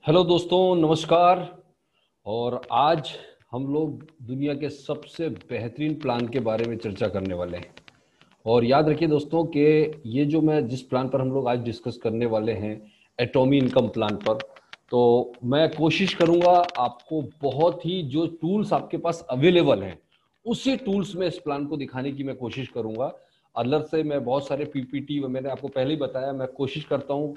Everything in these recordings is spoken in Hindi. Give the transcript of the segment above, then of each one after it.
हेलो दोस्तों, नमस्कार। और आज हम लोग दुनिया के सबसे बेहतरीन प्लान के बारे में चर्चा करने वाले हैं। और याद रखिए दोस्तों कि ये जो मैं जिस प्लान पर हम लोग आज डिस्कस करने वाले हैं, एटॉमी इनकम प्लान पर, तो मैं कोशिश करूंगा आपको बहुत ही जो टूल्स आपके पास अवेलेबल हैं उसी टूल्स में इस प्लान को दिखाने की मैं कोशिश करूंगा। अलग से मैं बहुत सारे पीपीटी, मैंने आपको पहले ही बताया, मैं कोशिश करता हूं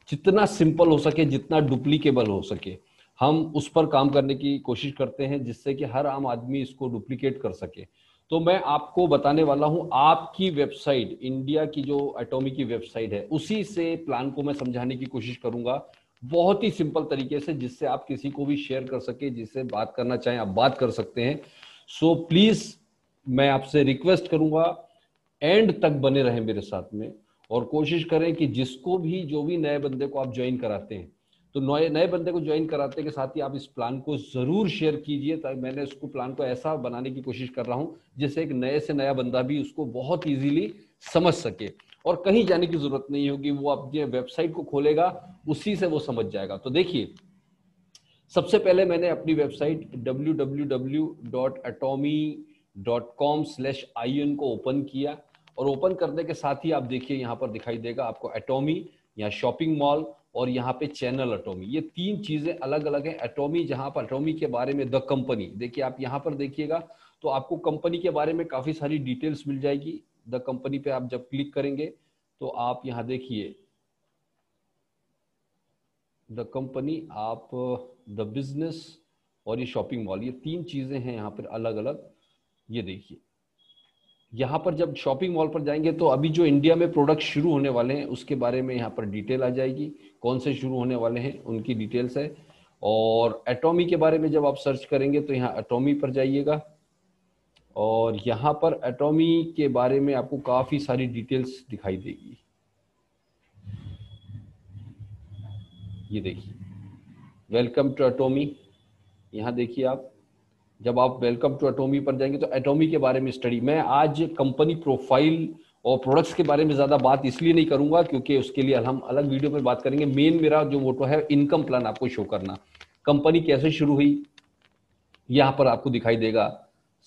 जितना सिंपल हो सके, जितना डुप्लीकेबल हो सके, हम उस पर काम करने की कोशिश करते हैं जिससे कि हर आम आदमी इसको डुप्लीकेट कर सके। तो मैं आपको बताने वाला हूं, आपकी वेबसाइट, इंडिया की जो एटॉमी की वेबसाइट है उसी से प्लान को मैं समझाने की कोशिश करूंगा, बहुत ही सिंपल तरीके से, जिससे आप किसी को भी शेयर कर सके, जिससे बात करना चाहें आप बात कर सकते हैं। सो प्लीज मैं आपसे रिक्वेस्ट करूंगा, एंड तक बने रहें मेरे साथ में, और कोशिश करें कि जिसको भी, जो भी नए बंदे को आप ज्वाइन कराते हैं, तो नए नए बंदे को ज्वाइन कराते के साथ ही आप इस प्लान को जरूर शेयर कीजिए। ताकि मैंने इसको प्लान को ऐसा बनाने की कोशिश कर रहा हूं जिससे एक नए से नया बंदा भी उसको बहुत इजीली समझ सके, और कहीं जाने की जरूरत नहीं होगी। वो अपनी वेबसाइट को खोलेगा, उसी से वो समझ जाएगा। तो देखिए, सबसे पहले मैंने अपनी वेबसाइट www.atomy.com/in को ओपन किया, और ओपन करने के साथ ही आप देखिए यहाँ पर दिखाई देगा आपको एटॉमी, यहाँ शॉपिंग मॉल, और यहाँ पे चैनल एटॉमी। ये तीन चीजें अलग अलग है। एटॉमी, जहां पर एटॉमी के बारे में द कंपनी, देखिए आप यहाँ पर देखिएगा तो आपको कंपनी के बारे में काफी सारी डिटेल्स मिल जाएगी। द कंपनी पे आप जब क्लिक करेंगे तो आप यहाँ देखिए द कंपनी, आप द बिजनेस और ये शॉपिंग मॉल, ये तीन चीजें हैं यहाँ पर अलग अलग। ये देखिए यहाँ पर जब शॉपिंग मॉल पर जाएंगे तो अभी जो इंडिया में प्रोडक्ट शुरू होने वाले हैं उसके बारे में यहाँ पर डिटेल आ जाएगी, कौन से शुरू होने वाले हैं उनकी डिटेल्स है। और एटॉमी के बारे में जब आप सर्च करेंगे तो यहाँ एटॉमी पर जाइएगा, और यहाँ पर एटॉमी के बारे में आपको काफी सारी डिटेल्स दिखाई देगी। ये देखिए, वेलकम टू एटॉमी। यहाँ देखिए आप, जब आप वेलकम टू एटॉमी पर जाएंगे तो एटॉमी के बारे में स्टडी, मैं आज कंपनी प्रोफाइल और प्रोडक्ट्स के बारे में ज्यादा बात इसलिए नहीं करूंगा क्योंकि उसके लिए हम अलग वीडियो में बात करेंगे। मेन मेरा जो मोटो है इनकम प्लान आपको शो करना, कंपनी कैसे शुरू हुई यहाँ पर आपको दिखाई देगा।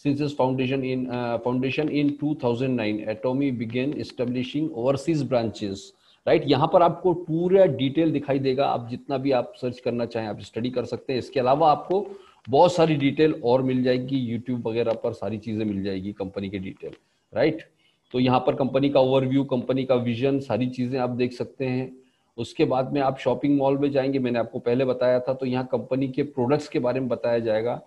Since its foundation in 2009 Atomy began establishing overseas branches, right. यहाँ पर आपको पूरा डिटेल दिखाई देगा। आप जितना भी आप सर्च करना चाहें आप स्टडी कर सकते हैं। इसके अलावा आपको बहुत सारी डिटेल और मिल जाएगी, यूट्यूब वगैरह पर सारी चीजें मिल जाएगी कंपनी के डिटेल, राइट। तो यहाँ पर कंपनी का ओवरव्यू, कंपनी का विजन, सारी चीजें आप देख सकते हैं। उसके बाद में आप शॉपिंग मॉल में जाएंगे, मैंने आपको पहले बताया था, तो यहाँ कंपनी के प्रोडक्ट्स के बारे में बताया जाएगा,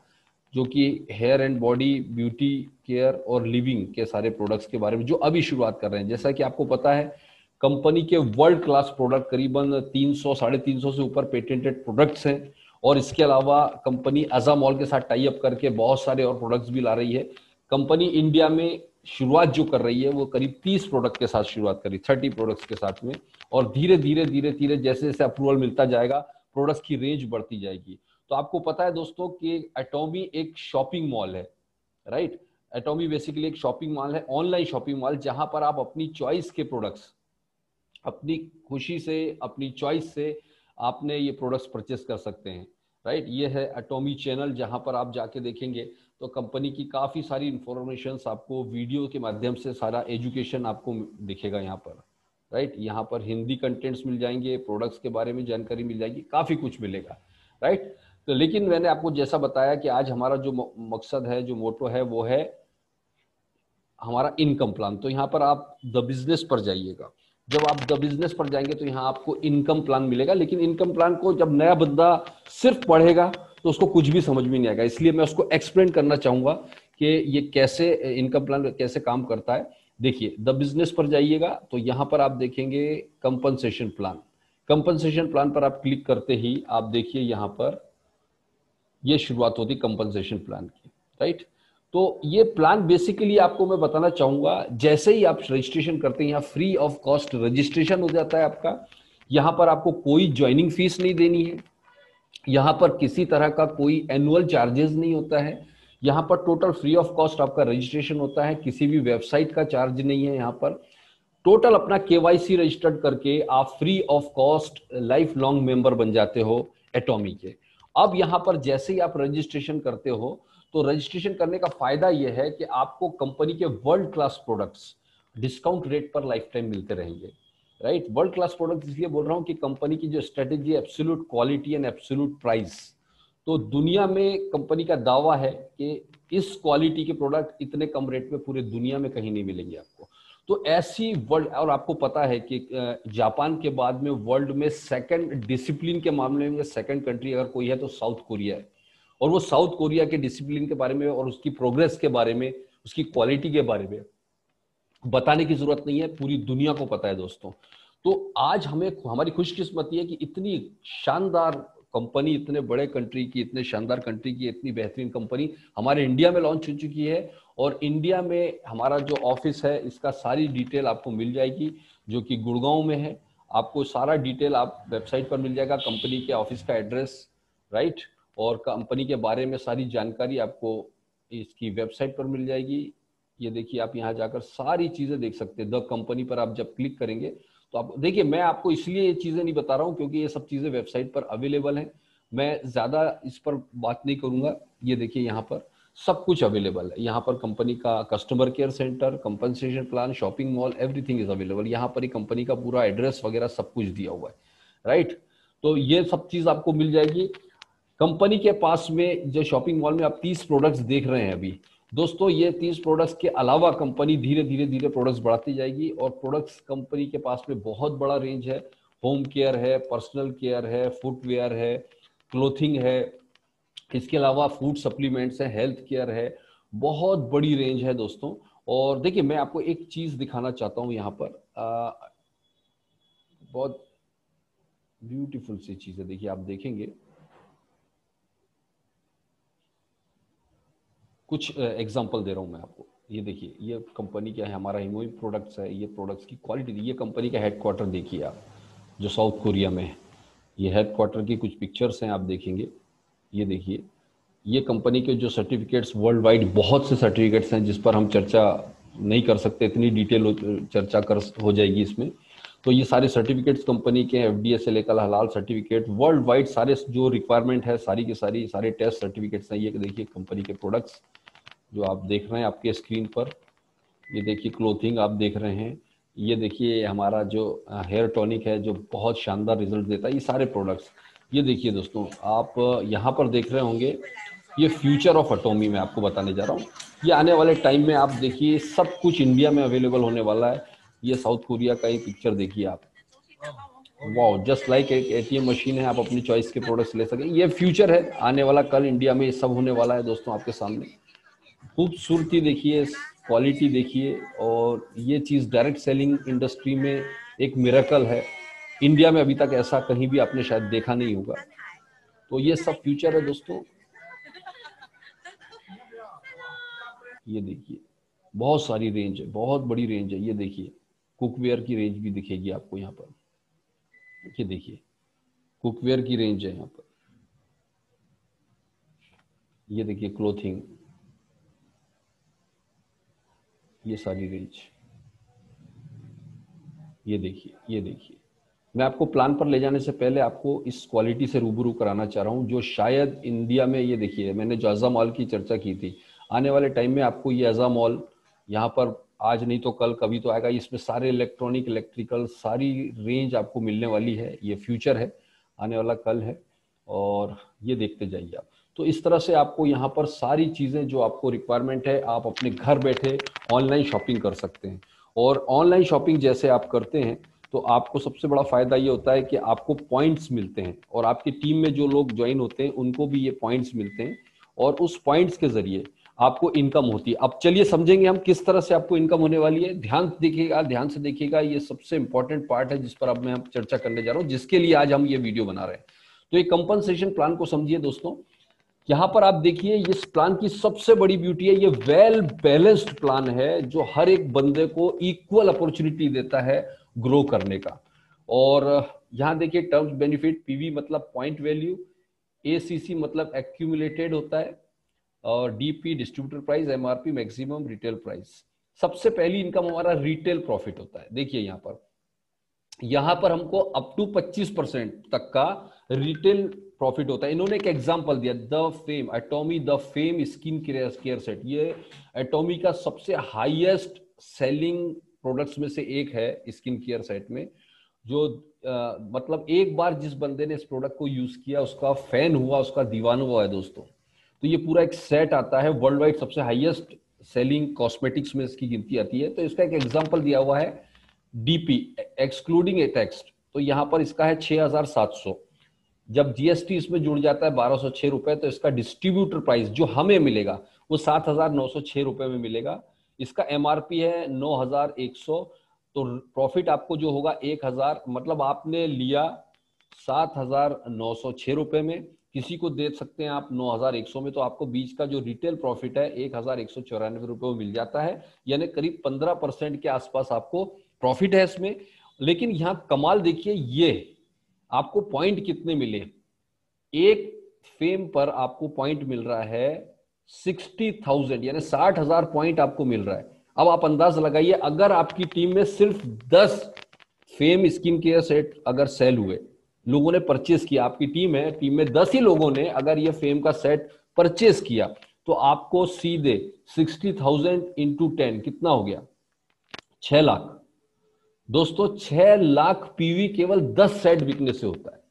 जो कि hair and body beauty care और लिविंग के सारे प्रोडक्ट्स के बारे में जो अभी शुरुआत कर रहे हैं। जैसा कि आपको पता है, कंपनी के वर्ल्ड क्लास प्रोडक्ट करीबन 300 350 से ऊपर पेटेंटेड प्रोडक्ट्स हैं। और इसके अलावा कंपनी अजा मॉल के साथ टाई अप करके बहुत सारे और प्रोडक्ट्स भी ला रही है। कंपनी इंडिया में शुरुआत जो कर रही है वो करीब 30 प्रोडक्ट के साथ शुरुआत करी, 30 प्रोडक्ट्स के साथ में। और धीरे धीरे धीरे धीरे जैसे जैसे अप्रूवल मिलता जाएगा, प्रोडक्ट्स की रेंज बढ़ती जाएगी। तो आपको पता है दोस्तों कि एटॉमी एक शॉपिंग मॉल है, राइट। एटॉमी बेसिकली एक शॉपिंग मॉल है, ऑनलाइन शॉपिंग मॉल, जहां पर आप अपनी चॉइस के प्रोडक्ट्स, अपनी खुशी से, अपनी चॉइस से आपने ये प्रोडक्ट्स परचेस कर सकते हैं, राइट। ये है एटॉमी चैनल, जहां पर आप जाके देखेंगे तो कंपनी की काफी सारी इंफॉर्मेशन आपको वीडियो के माध्यम से, सारा एजुकेशन आपको दिखेगा यहाँ पर, राइट। यहाँ पर हिंदी कंटेंट्स मिल जाएंगे, प्रोडक्ट्स के बारे में जानकारी मिल जाएगी, काफी कुछ मिलेगा, राइट। तो लेकिन मैंने आपको जैसा बताया कि आज हमारा जो मकसद है, जो मोटो है, वो है हमारा इनकम प्लान। तो यहाँ पर आप द बिजनेस पर जाइएगा। जब आप द बिजनेस पर जाएंगे तो यहाँ आपको इनकम प्लान मिलेगा। लेकिन इनकम प्लान को जब नया बंदा सिर्फ पढ़ेगा तो उसको कुछ भी समझ में नहीं आएगा, इसलिए मैं उसको एक्सप्लेन करना चाहूंगा कि ये कैसे, इनकम प्लान कैसे काम करता है। देखिए, द बिजनेस पर जाइएगा तो यहाँ पर आप देखेंगे कंपनसेशन प्लान। कंपनसेशन प्लान पर आप क्लिक करते ही आप देखिए यहाँ पर ये शुरुआत होती कंपनसेशन प्लान की, राइट। तो ये प्लान बेसिकली आपको मैं बताना चाहूंगा, जैसे ही आप रजिस्ट्रेशन करते हैं यहाँ फ्री ऑफ कॉस्ट रजिस्ट्रेशन हो जाता है आपका। यहाँ पर आपको कोई ज्वाइनिंग फीस नहीं देनी है, यहाँ पर किसी तरह का कोई एनुअल चार्जेस नहीं होता है। यहाँ पर टोटल फ्री ऑफ कॉस्ट आपका रजिस्ट्रेशन होता है, किसी भी वेबसाइट का चार्ज नहीं है। यहाँ पर टोटल अपना केवाईसी रजिस्टर्ड करके आप free of cost life long member बन जाते हो एटॉमी के। अब यहाँ पर जैसे ही आप रजिस्ट्रेशन करते हो तो रजिस्ट्रेशन करने का फायदा यह है कि आपको कंपनी के world class products discount rate पर लाइफ टाइम मिलते रहेंगे, राइट। वर्ल्ड क्लास प्रोडक्ट इसलिए बोल रहा हूँ कि कंपनी की जो strategy, absolute quality and absolute price, तो दुनिया में कंपनी का दावा है कि इस क्वालिटी के प्रोडक्ट इतने कम रेट में पूरे दुनिया में कहीं नहीं मिलेंगे आपको। तो ऐसी वर्ल्ड, और आपको पता है कि जापान के बाद में वर्ल्ड में सेकंड डिसिप्लिन के मामले में सेकंड कंट्री अगर कोई है तो साउथ कोरिया है। और वो साउथ कोरिया के डिसिप्लिन के बारे में और उसकी प्रोग्रेस के बारे में, उसकी क्वालिटी के बारे में बताने की जरूरत नहीं है, पूरी दुनिया को पता है दोस्तों। तो आज हमें, हमारी खुशकिस्मती है कि इतनी शानदार कंपनी, इतने बड़े कंट्री की, इतने शानदार कंट्री की इतनी बेहतरीन कंपनी हमारे इंडिया में लॉन्च हो चुकी है। और इंडिया में हमारा जो ऑफिस है इसका सारी डिटेल आपको मिल जाएगी, जो कि गुड़गांव में है। आपको सारा डिटेल आप वेबसाइट पर मिल जाएगा, कंपनी के ऑफिस का एड्रेस, राइट, और कंपनी के बारे में सारी जानकारी आपको इसकी वेबसाइट पर मिल जाएगी। ये देखिए, आप यहाँ जाकर सारी चीजें देख सकते हैं। द कंपनी पर आप जब क्लिक करेंगे तो आप देखिए, मैं आपको इसलिए ये चीजें नहीं बता रहा हूँ क्योंकि ये सब चीजें वेबसाइट पर अवेलेबल हैं, मैं ज्यादा इस पर बात नहीं करूंगा। ये देखिए, यहाँ पर सब कुछ अवेलेबल है। यहाँ पर कंपनी का customer care centre, compensation plan, shopping mall, everything is available. यहाँ पर ही कंपनी का पूरा एड्रेस वगैरह सब कुछ दिया हुआ है, राइट। तो ये सब चीज आपको मिल जाएगी कंपनी के पास में। जो शॉपिंग मॉल में आप 30 प्रोडक्ट्स देख रहे हैं अभी दोस्तों, ये 30 प्रोडक्ट्स के अलावा कंपनी धीरे धीरे धीरे प्रोडक्ट्स बढ़ाती जाएगी। और प्रोडक्ट्स कंपनी के पास में बहुत बड़ा रेंज है। होम केयर है, पर्सनल केयर है, फुटवेयर है, क्लोथिंग है, इसके अलावा फूड सप्लीमेंट्स है, हेल्थ केयर है, बहुत बड़ी रेंज है दोस्तों। और देखिए, मैं आपको एक चीज दिखाना चाहता हूँ यहाँ पर, बहुत ब्यूटीफुल सी चीज है। देखिए, आप देखेंगे कुछ एग्जांपल दे रहा हूं मैं आपको। ये देखिए, ये कंपनी क्या है, हमारा हिमोई प्रोडक्ट्स है। ये प्रोडक्ट्स की क्वालिटी, ये कंपनी का हेडक्वार्टर देखिए आप, जो साउथ कोरिया में है। ये हेडक्वार्टर की कुछ पिक्चर्स हैं, आप देखेंगे। ये देखिए, ये कंपनी के जो सर्टिफिकेट्स, वर्ल्ड वाइड बहुत से सर्टिफिकेट्स हैं जिस पर हम चर्चा नहीं कर सकते, इतनी डिटेल चर्चा कर हो जाएगी इसमें। तो ये सारे सर्टिफिकेट्स कंपनी के, FDA से लेकर हलाल सर्टिफिकेट, वर्ल्ड वाइड सारे जो रिक्वायरमेंट है सारी की सारी, सारे टेस्ट सर्टिफिकेट्स हैं। ये देखिए कंपनी के प्रोडक्ट्स जो आप देख रहे हैं आपके स्क्रीन पर। ये देखिए, क्लोथिंग आप देख रहे हैं। ये देखिए, हमारा जो हेयर टॉनिक है जो बहुत शानदार रिजल्ट देता है। ये सारे प्रोडक्ट्स, ये देखिए दोस्तों, आप यहाँ पर देख रहे होंगे, ये फ्यूचर ऑफ एटॉमी मैं आपको बताने जा रहा हूँ। ये आने वाले टाइम में आप देखिए सब कुछ इंडिया में अवेलेबल होने वाला है। ये साउथ कोरिया का ही पिक्चर देखिए आप, वाओ, जस्ट लाइक एक ATM मशीन है, आप अपनी चॉइस के प्रोडक्ट्स ले सकें। ये फ्यूचर है, आने वाला कल इंडिया में ये सब होने वाला है दोस्तों आपके सामने। खूबसूरती देखिए, क्वालिटी देखिए, और ये चीज़ डायरेक्ट सेलिंग इंडस्ट्री में एक मिरेकल है। इंडिया में अभी तक ऐसा कहीं भी आपने शायद देखा नहीं होगा। तो ये सब फ्यूचर है दोस्तों। ये देखिए, बहुत सारी रेंज है, बहुत बड़ी रेंज है। ये देखिए, कुकवेयर की रेंज भी दिखेगी आपको यहाँ पर। ये देखिए, कुकवेयर की रेंज है यहाँ पर। ये देखिए, क्लोथिंग, ये सारी रेंज। ये देखिए, ये देखिए, मैं आपको प्लान पर ले जाने से पहले आपको इस क्वालिटी से रूबरू कराना चाह रहा हूँ जो शायद इंडिया में, ये देखिए, मैंने जो अज़ा मॉल की चर्चा की थी, आने वाले टाइम में आपको ये अज़ा मॉल यहाँ पर आज नहीं तो कल कभी तो आएगा। इसमें सारे इलेक्ट्रॉनिक, इलेक्ट्रिकल सारी रेंज आपको मिलने वाली है। ये फ्यूचर है, आने वाला कल है। और ये देखते जाइए आप। तो इस तरह से आपको यहाँ पर सारी चीज़ें जो आपको रिक्वायरमेंट है, आप अपने घर बैठे ऑनलाइन शॉपिंग कर सकते हैं। और ऑनलाइन शॉपिंग जैसे आप करते हैं तो आपको सबसे बड़ा फायदा ये होता है कि आपको पॉइंट्स मिलते हैं, और आपकी टीम में जो लोग ज्वाइन होते हैं उनको भी ये पॉइंट्स मिलते हैं, और उस पॉइंट्स के जरिए आपको इनकम होती है। अब चलिए समझेंगे हम किस तरह से आपको इनकम होने वाली है। ध्यान देखिएगा, ध्यान से देखिएगा, ये सबसे इंपॉर्टेंट पार्ट है जिस पर अब मैं चर्चा करने जा रहा हूँ, जिसके लिए आज हम ये वीडियो बना रहे हैं। तो ये कंपनसेशन प्लान को समझिए दोस्तों। यहां पर आप देखिए, इस प्लान की सबसे बड़ी ब्यूटी है, ये वेल बैलेंस्ड प्लान है जो हर एक बंदे को इक्वल अपॉर्चुनिटी देता है ग्रो करने का। और यहां देखिए, टर्म्स बेनिफिट, पीवी मतलब पॉइंट वैल्यू, एसीसी मतलब एक्यूमुलेटेड होता है, और DP distributor price, MRP maximum retail price. सबसे पहली इनकम हमारा रिटेल प्रॉफिट होता है। देखिए यहां पर हमको अप टू 25% तक का रिटेल प्रॉफिट होता है। इन्होंने एक एग्जांपल दिया, the fame एटॉमी the fame skin care set. ये एटॉमी का सबसे हाईएस्ट सेलिंग प्रोडक्ट्स में से एक है स्किन केयर सेट में, जो मतलब एक बार जिस बंदे ने इस प्रोडक्ट को यूज किया उसका फैन हुआ, उसका दीवाना हुआ है दोस्तों। तो ये पूरा एक सेट आता है, वर्ल्ड वाइड सबसे हाईएस्ट सेलिंग कॉस्मेटिक्स में इसकी गिनती आती है। तो इसका एक एग्जांपल दिया हुआ है डीपी एक्सक्लूडिंग ए टैक्स, तो यहां पर इसका है 6700। जब जीएसटी इसमें जुड़ जाता है 1206 रुपए, तो इसका डिस्ट्रीब्यूटर प्राइस जो हमें मिलेगा वो 7906 रुपए में मिलेगा। इसका एमआरपी है 9100, तो प्रॉफिट आपको जो होगा 1000, मतलब आपने लिया 7906 रुपए में, किसी को दे सकते हैं आप 9100 में, तो आपको बीच का जो रिटेल प्रॉफिट है 1194 रुपए में मिल जाता है, यानी करीब 15% के आसपास आपको प्रॉफिट है इसमें। लेकिन यहां कमाल देखिए, ये आपको पॉइंट कितने मिले, एक फेम पर आपको पॉइंट मिल रहा है 60,000, यानी 60,000 पॉइंट आपको मिल रहा है। अब आप अंदाज लगाइए, अगर आपकी टीम में सिर्फ 10 फेम स्किन केयर सेट अगर सेल हुए, लोगों ने परचेस किया, आपकी टीम है, टीम में 10 ही लोगों ने अगर ये फेम का सेट परचेस किया, तो आपको सीधे 60,000 इंटू 10 कितना हो गया, 6 लाख। दोस्तों 6 लाख पीवी केवल 10 सेट बिकने से होता है,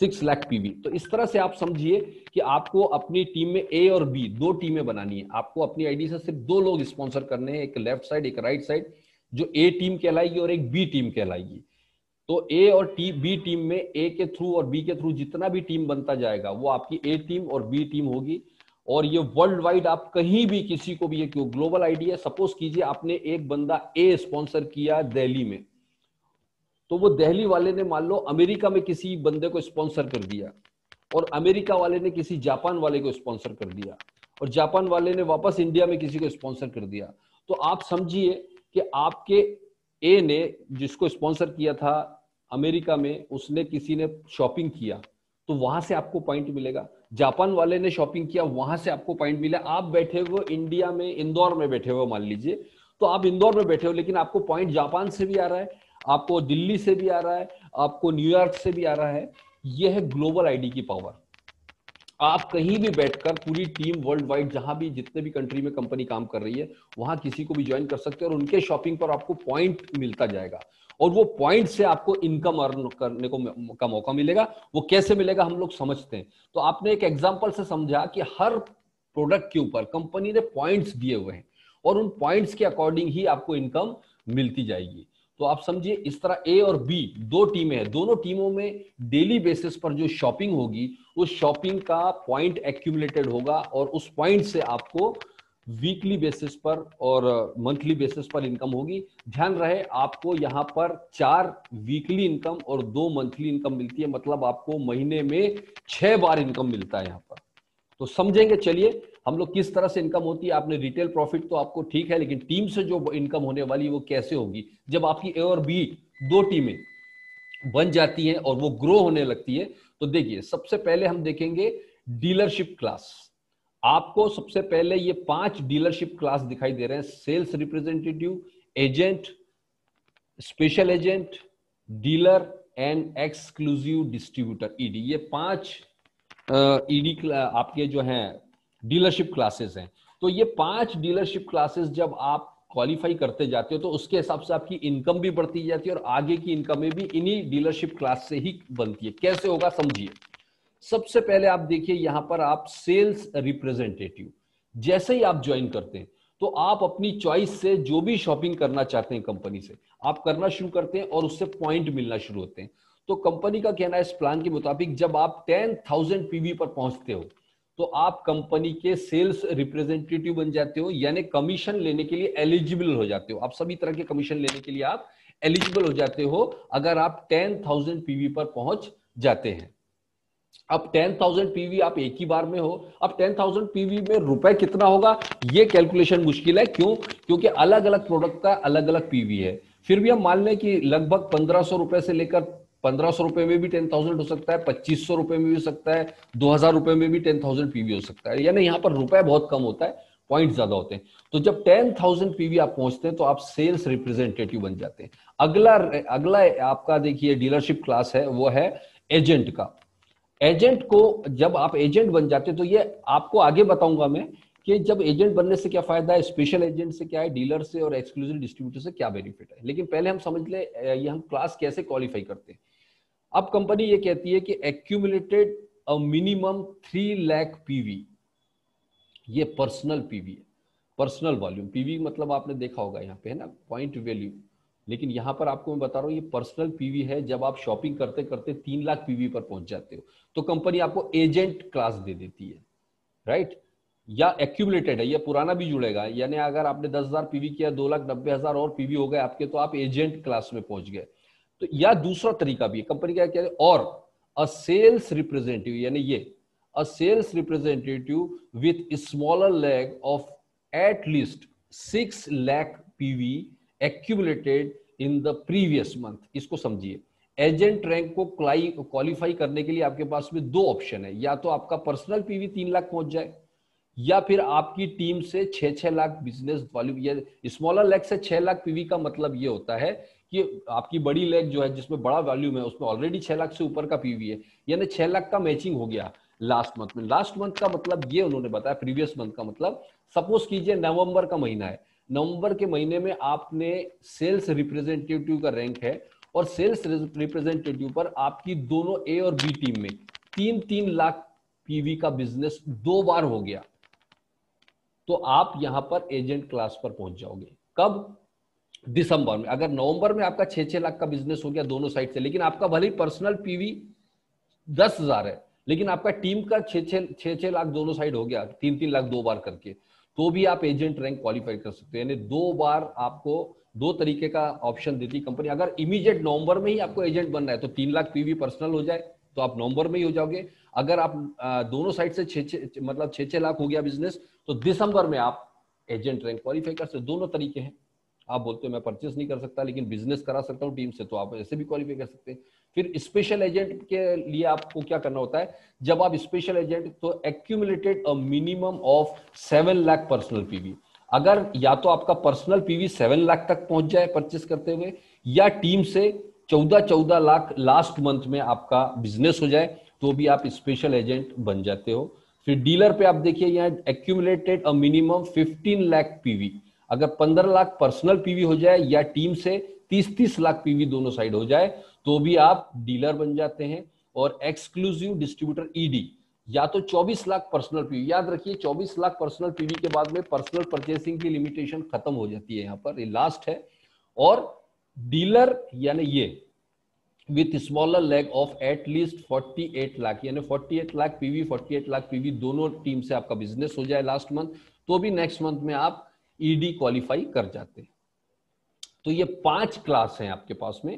6 लाख पीवी। तो इस तरह से आप समझिए कि आपको अपनी टीम में ए और बी दो टीमें बनानी है। आपको अपनी आईडी से सिर्फ दो लोग स्पॉन्सर करने हैं, एक लेफ्ट साइड एक राइट साइड, जो ए टीम कहलाएगी और एक बी टीम कहलाएगी। तो ए और बी टीम में ए के थ्रू और बी के थ्रू जितना भी टीम बनता जाएगा वो आपकी ए टीम और बी टीम होगी। और ये वर्ल्ड वाइड आप कहीं भी किसी को भी, ये क्यों ग्लोबल आईडी है, सपोज कीजिए आपने एक बंदा ए स्पॉन्सर किया दिल्ली में, तो वो दिल्ली वाले ने मान लो अमेरिका में किसी बंदे को स्पॉन्सर कर दिया, और अमेरिका वाले ने किसी जापान वाले को स्पॉन्सर कर दिया, और जापान वाले ने वापस इंडिया में किसी को स्पॉन्सर कर दिया। तो आप समझिए कि आपके ए ने जिसको स्पॉन्सर किया था अमेरिका में, उसने किसी ने शॉपिंग किया तो वहां से आपको पॉइंट मिलेगा, जापान वाले ने शॉपिंग किया वहां से आपको पॉइंट मिला। आप बैठे हुए इंडिया में इंदौर में बैठे हुए मान लीजिए, तो आप इंदौर में बैठे हो लेकिन आपको पॉइंट जापान से भी आ रहा है, आपको दिल्ली से भी आ रहा है, आपको न्यूयॉर्क से भी आ रहा है। यह है ग्लोबल आईडी की पावर। आप कहीं भी बैठकर पूरी टीम वर्ल्ड वाइड जहां भी जितने भी कंट्री में कंपनी काम कर रही है वहां किसी को भी ज्वाइन कर सकते हैं, और उनके शॉपिंग पर आपको पॉइंट मिलता जाएगा, और वो पॉइंट से आपको इनकम अर्न करने का मौका मिलेगा। वो कैसे मिलेगा हम लोग समझते हैं। तो आपने एक एग्जांपल से समझा कि हर प्रोडक्ट के ऊपर कंपनी ने पॉइंट्स दिए हुए हैं, और उन पॉइंट्स के अकॉर्डिंग ही आपको इनकम मिलती जाएगी। तो आप समझिए इस तरह ए और बी दो टीमें हैं, दोनों टीमों में डेली बेसिस पर जो शॉपिंग होगी उस शॉपिंग का पॉइंट एक्यूमुलेटेड होगा, और उस पॉइंट से आपको वीकली बेसिस पर और मंथली बेसिस पर इनकम होगी। ध्यान रहे आपको यहाँ पर 4 वीकली इनकम और 2 मंथली इनकम मिलती है, मतलब आपको महीने में 6 बार इनकम मिलता है यहाँ पर। तो समझेंगे चलिए हम लोग किस तरह से इनकम होती है। आपने रिटेल प्रॉफिट तो आपको ठीक है, लेकिन टीम से जो इनकम होने वाली है वो कैसे होगी। जब आपकी ए और बी दो टीमें बन जाती हैं और वो ग्रो होने लगती है, तो देखिए सबसे पहले हम देखेंगे डीलरशिप क्लास। आपको सबसे पहले ये 5 डीलरशिप क्लास दिखाई दे रहे हैं, sales representative, agent, special agent, dealer and exclusive distributor, ED. ये 5 ईडी आपके जो हैं डीलरशिप क्लासेस हैं। तो ये 5 डीलरशिप क्लासेस जब आप क्वालिफाई करते जाते हो तो उसके हिसाब से आपकी इनकम भी बढ़ती जाती है, और आगे की इनकमें भी इन्हीं डीलरशिप क्लास से ही बनती है। कैसे होगा समझिए। सबसे पहले आप देखिए यहां पर आप सेल्स रिप्रेजेंटेटिव जैसे ही आप ज्वाइन करते हैं तो आप अपनी चॉइस से जो भी शॉपिंग करना चाहते हैं कंपनी से आप करना शुरू करते हैं, और उससे पॉइंट मिलना शुरू होते हैं। तो कंपनी का कहना है इस प्लान के मुताबिक जब आप 10,000 पीवी पर पहुंचते हो तो आप कंपनी के सेल्स रिप्रेजेंटेटिव बन जाते हो, यानी कमीशन लेने के लिए एलिजिबल हो जाते हो। आप सभी तरह के कमीशन लेने के लिए आप एलिजिबल हो जाते हो अगर आप 10,000 पीवी पर पहुंच जाते हैं। अब 10,000 पीवी आप एक ही बार में हो। अब 10,000 पीवी में रुपए कितना होगा ये कैलकुलेशन मुश्किल है। क्यों? क्योंकि अलग अलग प्रोडक्ट का अलग अलग पीवी है। फिर भी हम मान लें कि लगभग 1,500 रुपए से लेकर 1,500 रुपए में भी 10,000 हो सकता है, 2,500 रुपए में भी हो सकता है, 2,000 रुपए में भी 10,000 पीवी हो सकता है। यानी यहाँ पर रुपए बहुत कम होता है, पॉइंट ज्यादा होते हैं। तो जब 10,000 पीवी आप पहुंचते हैं तो आप सेल्स रिप्रेजेंटेटिव बन जाते हैं। अगला आपका देखिए डीलरशिप क्लास है वो है एजेंट का। एजेंट को जब आप एजेंट बन जाते हैं तो ये आपको आगे बताऊंगा मैं कि जब एजेंट बनने से क्या फायदा है, स्पेशल एजेंट से क्या है, डीलर से और एक्सक्लूसिव डिस्ट्रीब्यूटर से क्या बेनिफिट है। लेकिन पहले हम समझ ले ये हम क्लास कैसे क्वालिफाई करते हैं। अब कंपनी ये कहती है कि accumulated a minimum 3 lakh PV, ये पर्सनल पीवी है, पर्सनल वॉल्यूम। पीवी मतलब आपने देखा होगा यहाँ पे है ना, पॉइंट वैल्यू, लेकिन यहाँ पर आपको मैं बता रहा हूँ ये पर्सनल पीवी है। जब आप शॉपिंग करते करते 3 लाख पीवी पर पहुंच जाते हो तो कंपनी आपको एजेंट क्लास दे देती है, राइट। या एक्यूमुलेटेड है, ये पुराना भी जुड़ेगा, यानी अगर आपने 10,000 पीवी किया, 2,90,000 और पीवी हो गए आपके, तो आप एजेंट क्लास में पहुंच गए। तो या दूसरा तरीका भी है, कंपनी क्या कहती है, और अ सेल्स रिप्रेजेंटेटिव, यानी ये a sales representative with smaller leg of at least 6 lakh PV accumulated in the previous month. इसको समझिए, एजेंट रैंक को क्वालिफाई करने के लिए आपके पास में दो ऑप्शन है, या तो आपका पर्सनल पीवी 3 लाख पहुंच जाए, या फिर आपकी टीम से 6-6 लाख बिजनेस वॉल्यूम। ये स्मॉलर लेग से 6 लाख पीवी का मतलब ये होता है कि आपकी बड़ी लेग जो है जिसमें बड़ा वॉल्यूम है उसमें ऑलरेडी 6 लाख से ऊपर का पीवी है, यानी 6 लाख का मैचिंग हो गया लास्ट मंथ में। लास्ट मंथ का मतलब ये उन्होंने बताया, प्रीवियस मंथ का मतलब सपोज कीजिए नवंबर का महीना है, नवंबर के महीने में आपने सेल्स रिप्रेजेंटेटिव का रैंक है और सेल्स रिप्रेजेंटेटिव पर आपकी दोनों ए और बी टीम में 3-3 लाख पीवी का बिजनेस 2 बार हो गया, तो आप यहां पर एजेंट क्लास पर पहुंच जाओगे। कब? दिसंबर में। अगर नवंबर में आपका 6-6 लाख का बिजनेस हो गया दोनों साइड से, लेकिन आपका भले ही पर्सनल पीवी 10,000 है, लेकिन आपका टीम का 6-6 लाख दोनों साइड हो गया, 3-3 लाख 2 बार करके, तो भी आप एजेंट रैंक क्वालिफाई कर सकते हो। यानी 2 बार आपको 2 तरीके का ऑप्शन देती कंपनी। अगर इमीडिएट नवंबर में ही आपको एजेंट बनना है तो 3 लाख पीवी पर्सनल हो जाए तो आप नवंबर में ही हो जाओगे। अगर आप दोनों साइड से 6-6 लाख हो गया बिजनेस तो दिसंबर में आप एजेंट रैंक क्वालिफाई कर सकते। दोनों तरीके हैं। आप बोलते हो मैं परचेस नहीं कर सकता लेकिन बिजनेस करा सकता हूं टीम से, तो आप ऐसे भी क्वालिफाई कर सकते हैं। फिर स्पेशल एजेंट के लिए आपको क्या करना होता है, जब आप स्पेशल एजेंट, तो accumulated a minimum of 7 lakh personal PV. अगर या तो आपका पर्सनल पीवी 7 लाख तक पहुंच जाए परचेस करते हुए, या टीम से 14-14 लाख लास्ट मंथ में आपका बिजनेस हो जाए, तो भी आप स्पेशल एजेंट बन जाते हो। फिर डीलर पे आप देखिए यहाँ accumulated a minimum 15 lakh PV. अगर 15 लाख पर्सनल पीवी हो जाए या टीम से 30-30 लाख पीवी दोनों साइड हो जाए तो भी आप डीलर बन जाते हैं। और एक्सक्लूसिव डिस्ट्रीब्यूटर ईडी, या तो 24 लाख पर्सनल पीवी। याद रखिए 24 लाख पर्सनल पीवी के बाद में पर्सनल परचेसिंग की लिमिटेशन खत्म हो जाती है, यहां पर ये लास्ट है। और डीलर यानी ये with smaller leg of at least 48 lakh, यानी 48 लाख पीवी 48 लाख पीवी दोनों टीम से आपका बिजनेस हो जाए लास्ट मंथ, तो भी नेक्स्ट मंथ में आप ईडी क्वालिफाई कर जाते हैं। तो ये 5 क्लास हैं आपके पास में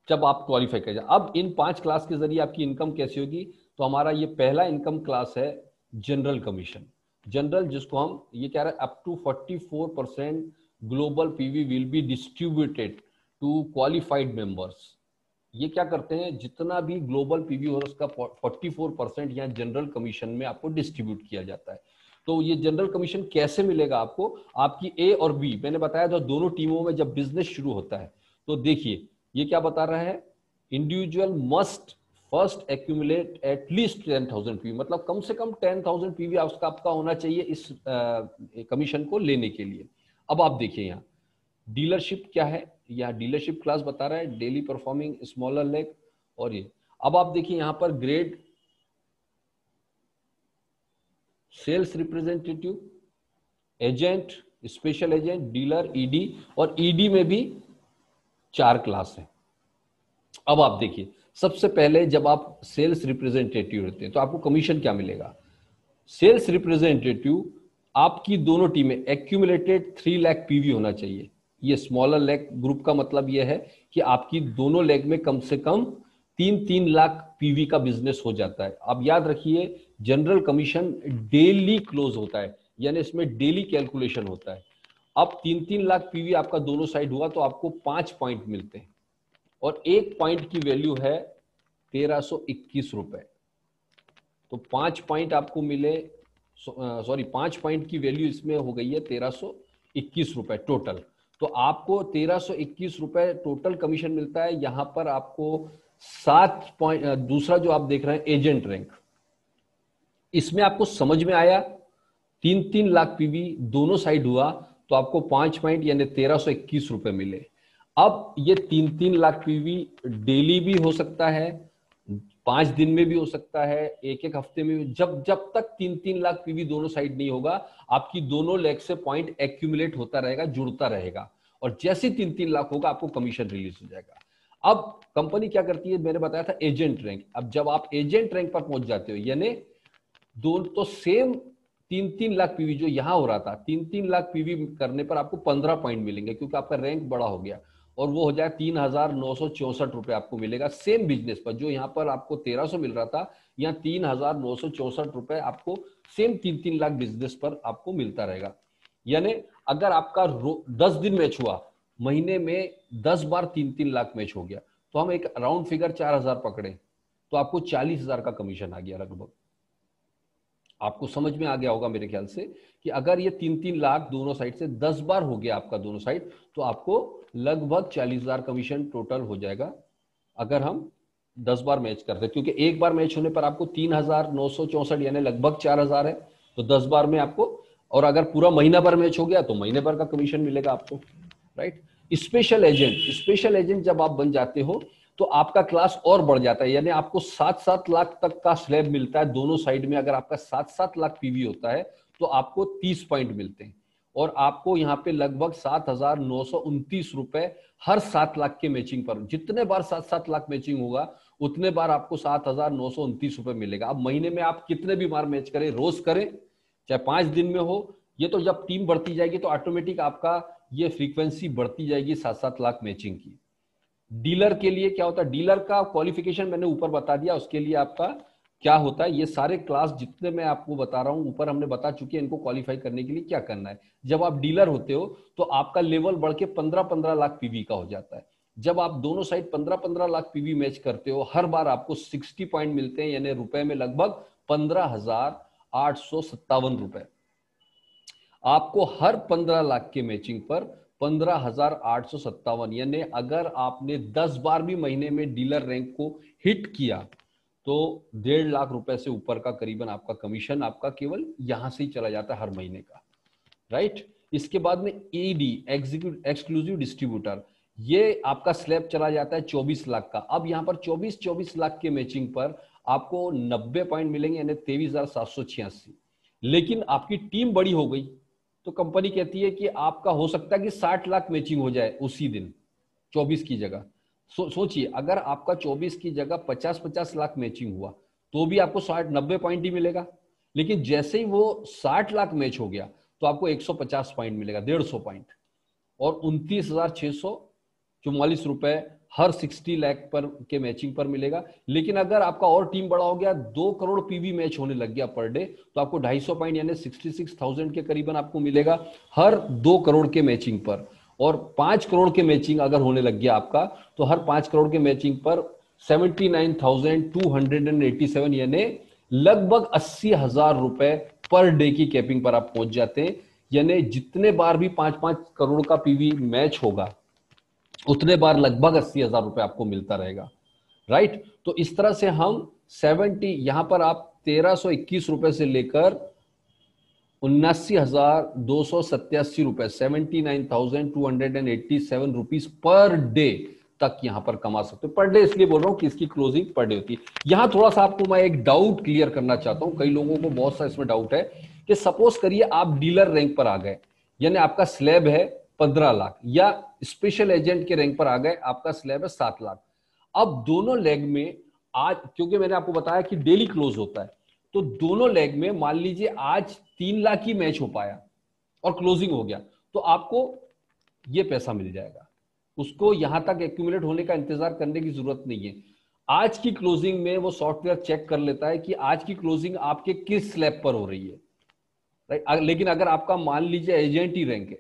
जब आप क्वालिफाई कर जाए। अब इन 5 क्लास के जरिए आपकी इनकम कैसी होगी, तो हमारा ये पहला इनकम क्लास है जनरल कमीशन। जनरल, जिसको हम ये कह रहे हैं up to 44% global PV will be distributed to qualified members. ये क्या करते हैं, जितना भी ग्लोबल पीवी हो उसका 44% यहाँ जनरल कमीशन में आपको डिस्ट्रीब्यूट किया जाता है। तो ये जनरल कमीशन कैसे मिलेगा आपको, आपकी ए और बी, मैंने बताया था दोनों टीमों में जब बिजनेस शुरू होता है, तो देखिए ये क्या बता रहा है, individual must first accumulate at least 10,000 PV, मतलब कम से कम 10,000 पीवी आपका होना चाहिए इस कमीशन को लेने के लिए। अब आप देखिए यहाँ डीलरशिप क्या है, यहाँ डीलरशिप क्लास बता रहा है, डेली परफॉर्मिंग स्मॉलर लेग। और ये अब आप देखिए यहाँ पर grade sales representative, agent, special agent, dealer, ED, और ईडी में भी 4 क्लास है। अब आप देखिए सबसे पहले जब आप सेल्स रिप्रेजेंटेटिव होते हैं तो आपको कमीशन क्या मिलेगा। सेल्स रिप्रेजेंटेटिव आपकी दोनों टीमें एक्यूमुलेटेड 3 लाख पीवी होना चाहिए। ये स्मॉलर लेग ग्रुप का मतलब यह है कि आपकी दोनों लेग में कम से कम 3-3 लाख पीवी का बिजनेस हो जाता है। अब याद रखिए जनरल कमीशन डेली क्लोज होता है, यानी इसमें डेली कैलकुलेशन होता है। अब 3-3 लाख पीवी आपका दोनों साइड हुआ तो आपको 5 पॉइंट मिलते हैं, और 1 पॉइंट की वैल्यू है 1321 रुपए। तो 5 पॉइंट आपको मिले, सॉरी 5 पॉइंट की वैल्यू इसमें हो गई है 1321 रुपए टोटल। तो आपको 1321 रुपए टोटल कमीशन मिलता है। यहां पर आपको दूसरा जो आप देख रहे हैं एजेंट रैंक, इसमें आपको समझ में आया 3-3 लाख पीवी दोनों साइड हुआ तो आपको 5 पॉइंट यानी 1321 रुपए मिले। अब ये 3-3 लाख पीवी डेली भी हो सकता है, 5 दिन में भी हो सकता है, एक हफ्ते में भी, जब जब तक 3-3 लाख पीवी दोनों साइड नहीं होगा, आपकी दोनों लेग से पॉइंट एक्यूमुलेट होता रहेगा, जुड़ता रहेगा, और जैसे 3-3 लाख होगा आपको कमीशन रिलीज हो जाएगा। अब कंपनी क्या करती है, मैंने बताया था एजेंट रैंक। अब जब आप एजेंट रैंक पर पहुंच जाते हो, यानी दो तो सेम 3-3 लाख पीवी जो यहां हो रहा था, 3-3 लाख पीवी करने पर आपको 15 पॉइंट मिलेंगे, क्योंकि आपका रैंक बड़ा हो गया, और वो हो जाए 3,964 रुपए आपको मिलेगा सेम बिजनेस पर। जो यहां पर आपको 1,300 मिल रहा था, यहाँ 3,964 रुपए आपको सेम 3-3 लाख बिजनेस पर आपको मिलता रहेगा। यानी अगर आपका 10 दिन मैच हुआ, महीने में 10 बार 3-3 लाख मैच हो गया, तो हम एक राउंड फिगर 4,000 पकड़े, तो आपको 40,000 का कमीशन आ गया लगभग। आपको समझ में आ गया होगा मेरे ख्याल से कि अगर ये 3-3 लाख दोनों साइड से 10 बार हो गया आपका दोनों साइड, तो आपको लगभग 40,000 कमीशन टोटल हो जाएगा अगर हम 10 बार मैच करते हैं, क्योंकि एक बार मैच होने पर आपको 3,964 यानी लगभग 4,000 है, तो 10 बार में आपको, और अगर पूरा महीना भर मैच हो गया तो महीने भर का कमीशन मिलेगा आपको, राइट। स्पेशल एजेंट जब आप बन जाते हो तो आपका क्लास और बढ़ जाता है, यानी आपको 7-7 लाख तक का स्लैब मिलता है दोनों साइड में। अगर आपका 7-7 लाख पीवी होता है तो आपको 30 पॉइंट मिलते हैं, और आपको यहाँ पे लगभग 7,929 रुपए हर 7 लाख के मैचिंग पर। जितने बार 7-7 लाख मैचिंग होगा उतने बार आपको 7,929 रुपए मिलेगा। अब महीने में आप कितने भी बार मैच करें, रोज करें, चाहे 5 दिन में हो, ये तो जब टीम बढ़ती जाएगी तो ऑटोमेटिक आपका ये फ्रीक्वेंसी बढ़ती जाएगी 7-7 लाख मैचिंग की। डीलर के लिए क्या होता है, डीलर का क्वालिफिकेशन मैंने ऊपर बता दिया, उसके लिए आपका क्या होता है, ये सारे क्लास जितने मैं आपको बता रहा हूं ऊपर हमने बता चुके हैं, इनको क्वालिफाई करने के लिए क्या करना है। जब आप डीलर होते हो तो आपका लेवल बढ़ के 15-15 लाख पीवी का हो जाता है। जब आप दोनों साइड 15-15 लाख पीवी मैच करते हो, हर बार आपको 60 पॉइंट मिलते हैं, यानी रुपए में लगभग 15,857 रुपए आपको हर 15 लाख के मैचिंग पर 15,857, यानी अगर आपने 10 बार भी महीने में डीलर रैंक को हिट किया तो 1.5 लाख रुपए से ऊपर का करीबन आपका कमीशन आपका केवल यहां से ही चला जाता है हर महीने का, राइट। इसके बाद में ईडी एक्सक्लूसिव डिस्ट्रीब्यूटर, ये आपका स्लैब चला जाता है 24 लाख का। अब यहां पर 24 लाख के मैचिंग पर आपको 90 पॉइंट मिलेंगे, यानी 23,786। लेकिन आपकी टीम बड़ी हो गई तो कंपनी कहती है कि आपका हो सकता है कि 60 लाख मैचिंग हो जाए उसी दिन 24 की जगह। सोचिए अगर आपका 24 की जगह 50-50 लाख मैचिंग हुआ तो भी आपको 60-90 पॉइंट ही मिलेगा। लेकिन जैसे ही वो 60 लाख मैच हो गया तो आपको 150 पॉइंट मिलेगा, 150 पॉइंट, और 29,644 रुपए हर 60 लाख पर के मैचिंग पर मिलेगा। लेकिन अगर आपका और टीम बड़ा हो गया, 2 करोड़ पीवी मैच होने लग गया पर डे, तो आपको 250 पॉइंट यानी 66,000 के करीबन आपको मिलेगा हर 2 करोड़ के मैचिंग पर। और 5 करोड़ के मैचिंग अगर होने लग गया आपका, तो हर 5 करोड़ के मैचिंग पर 79,287 यानी लगभग 80,000 रुपए पर डे की कैपिंग पर आप पहुंच जाते हैं। यानी जितने बार भी 5-5 करोड़ का पीवी मैच होगा उतने बार लगभग 80,000 रुपए आपको मिलता रहेगा, राइट। तो इस तरह से हम 70 यहां पर आप 1,321 रुपए से लेकर 79,287 रुपए 79,287 रुपीज पर डे तक यहां पर कमा सकते हो। पर डे इसलिए बोल रहा हूं कि इसकी क्लोजिंग पर डे होती है। यहां थोड़ा सा आपको मैं एक डाउट क्लियर करना चाहता हूं, कई लोगों को बहुत सा इसमें डाउट है कि सपोज करिए आप डीलर रैंक पर आ गए, यानी आपका स्लैब है 15 लाख, या स्पेशल एजेंट के रैंक पर आ गए, आपका स्लैब है 7 लाख। अब दोनों लेग में आज, क्योंकि मैंने आपको बताया कि डेली क्लोज होता है, तो दोनों लेग में मान लीजिए आज 3 लाख ही मैच हो पाया और क्लोजिंग हो गया, तो आपको ये पैसा मिल जाएगा। उसको यहां तक एक्यूमुलेट होने का इंतजार करने की जरूरत नहीं है। आज की क्लोजिंग में वो सॉफ्टवेयर चेक कर लेता है कि आज की क्लोजिंग आपके किस स्लैब पर हो रही है, राइट। लेकिन अगर आपका मान लीजिए एजेंट ही रैंक है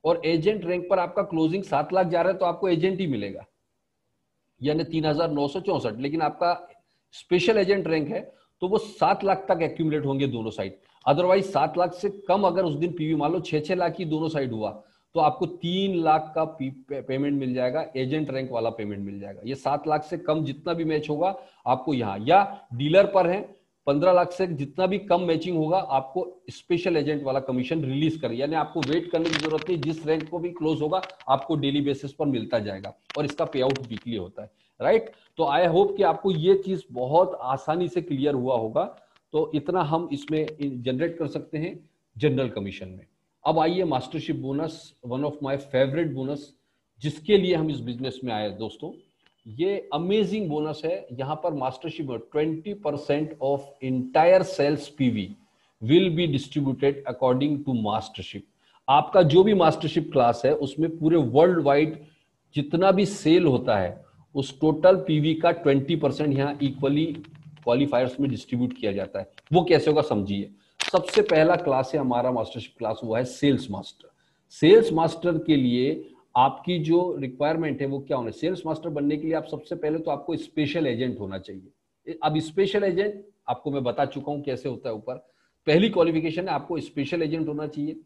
और एजेंट रैंक पर आपका क्लोजिंग 7 लाख जा रहा है, तो आपको एजेंट ही मिलेगा, यानी 3,964। लेकिन आपका स्पेशल एजेंट रैंक है तो वो 7 लाख तक एक्यूमुलेट होंगे दोनों साइड। अदरवाइज 7 लाख से कम अगर उस दिन पीवी मान लो 6-6 लाख ही दोनों साइड हुआ, तो आपको 3 लाख का पेमेंट मिल जाएगा, एजेंट रैंक वाला पेमेंट मिल जाएगा। ये 7 लाख से कम जितना भी मैच होगा आपको यहाँ, या डीलर पर है 15 लाख से जितना भी कम मैचिंग होगा आपको स्पेशल एजेंट वाला कमीशन रिलीज कर, यानी आपको वेट करने की जरूरत नहीं, जिस रैंक को भी क्लोज होगा आपको डेली बेसिस पर मिलता जाएगा, और इसका पे आउट वीकली होता है, राइट। तो आई होप कि आपको ये चीज बहुत आसानी से क्लियर हुआ होगा। तो इतना हम इसमें जनरेट कर सकते हैं जनरल कमीशन में। अब आइए mastership bonus, one of my favourite bonus, जिसके लिए हम इस बिजनेस में आए दोस्तों। ये अमेजिंग बोनस है। यहां पर mastership 20% of entire sales PV will be distributed according to mastership. आपका जो भी मास्टरशिप क्लास है उसमें पूरे वर्ल्ड वाइड जितना भी सेल होता है उस टोटल पीवी का 20% यहाँ इक्वली क्वालिफायर्स में डिस्ट्रीब्यूट किया जाता है। वो कैसे होगा समझिए। सबसे पहला क्लास है हमारा मास्टरशिप क्लास, वो है सेल्स मास्टर। सेल्स मास्टर के लिए आपकी जो रिक्वायरमेंट है वो क्या होना है, सेल्स मास्टर बनने के लिए आप सबसे पहले तो आपको स्पेशल एजेंट होना चाहिए। अब स्पेशल एजेंट आपको मैं बता चुका हूं कैसे होता है ऊपर। पहली क्वालिफिकेशन है आपको स्पेशल एजेंट होना चाहिए।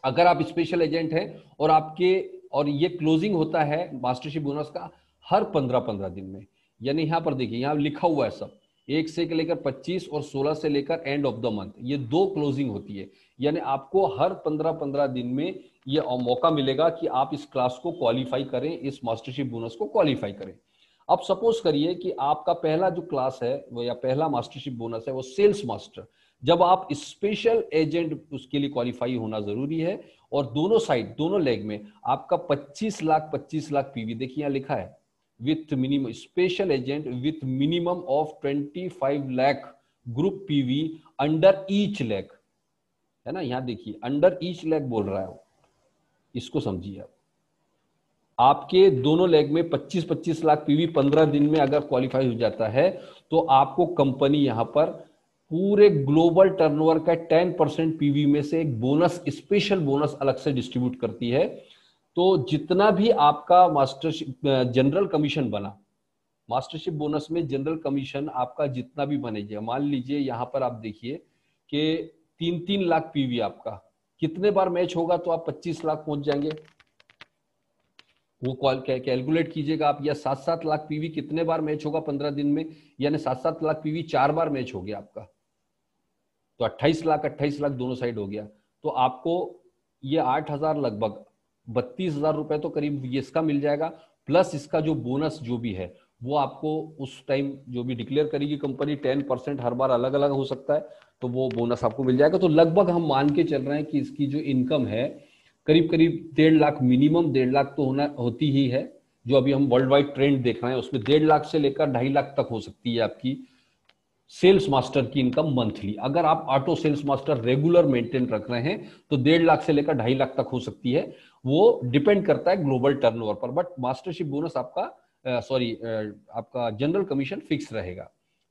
अगर आप स्पेशल एजेंट हैं और ये क्लोजिंग होता है मास्टरशिप बोनस का हर 15-15 दिन में, यानी यहां पर देखिए यहां लिखा हुआ है सब 1 से लेकर 25 और 16 से लेकर एंड ऑफ द मंथ, ये 2 क्लोजिंग होती है। यानी आपको हर 15-15 दिन में ये मौका मिलेगा कि आप इस क्लास को क्वालिफाई करें, इस मास्टरशिप बोनस को क्वालिफाई करें। अब सपोज करिए कि आपका पहला जो क्लास है वो या पहला मास्टरशिप बोनस है वो सेल्स मास्टर। जब आप स्पेशल एजेंट उसके लिए क्वालिफाई होना जरूरी है, और दोनों साइड दोनों लेग में आपका 25 लाख पीवी, देखिए यहां लिखा है with minimum special agent with minimum of 25 lakh group PV under each leg, है ना। यहां देखिए अंडर ईच लेग बोल रहा है, इसको समझिए। आपके दोनों लेग में 25-25 लाख पीवी 15 दिन में अगर क्वालिफाई हो जाता है तो आपको कंपनी यहां पर पूरे ग्लोबल टर्नओवर का 10% पीवी में से एक बोनस, स्पेशल बोनस अलग से डिस्ट्रीब्यूट करती है। तो जितना भी आपका मास्टरशिप जनरल कमीशन बना, मास्टरशिप बोनस में जनरल कमीशन आपका जितना भी बनेगा, मान लीजिए यहां पर आप देखिए कि 3-3 लाख पीवी आपका कितने बार मैच होगा तो आप 25 लाख पहुंच जाएंगे। वो कैलकुलेट कीजिएगा आप, या 7-7 लाख पीवी कितने बार मैच होगा 15 दिन में, यानी 7-7 लाख पीवी 4 बार मैच हो गया आपका, तो 28 लाख दोनों साइड हो गया। तो आपको ये 8,000 लगभग 32,000 रुपए तो करीब ये इसका मिल जाएगा, प्लस इसका जो बोनस जो भी है वो आपको उस टाइम जो भी डिक्लेयर करेगी कंपनी 10% हर बार अलग अलग हो सकता है, तो वो बोनस आपको मिल जाएगा। तो लगभग हम मान के चल रहे हैं कि इसकी जो इनकम है करीब करीब 1.5 लाख, मिनिमम 1.5 लाख तो होती ही है। जो अभी हम वर्ल्ड वाइड ट्रेंड देख रहे हैं उसमें 1.5 लाख से लेकर 2.5 लाख तक हो सकती है आपकी सेल्स मास्टर की इनकम मंथली। अगर आप auto sales master regular maintain रख रहे हैं तो 1.5 लाख से लेकर 2.5 लाख तक हो सकती है। वो डिपेंड करता है ग्लोबल टर्नओवर पर, बट मास्टरशिप बोनस आपका आपका जनरल कमीशन फिक्स रहेगा।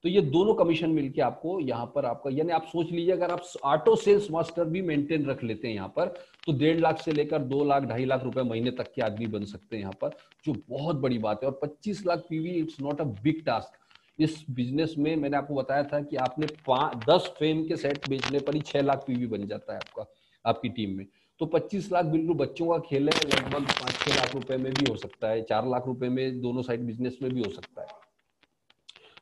तो ये दोनों कमीशन मिलके आपको यहाँ पर आपका, यानी आप सोच लीजिए अगर आप ऑटो सेल्स मास्टर भी मेंटेन रख लेते हैं यहाँ पर तो 1.5 लाख से लेकर 2 लाख 2.5 लाख रुपए महीने तक के आदमी बन सकते हैं यहाँ पर, जो बहुत बड़ी बात है। और 25 lakh PV it's not a big task. इस बिजनेस में मैंने आपको बताया था कि आपने 10 फ्रेम के सेट बेचने पर ही 6 लाख पीवी बन जाता है आपका, आपकी टीम में। तो 25 लाख बिल्कुल बच्चों का खेल है, लगभग 5-6 लाख रुपए में भी हो सकता है, 4 लाख रुपए में दोनों साइड बिजनेस में भी हो सकता है।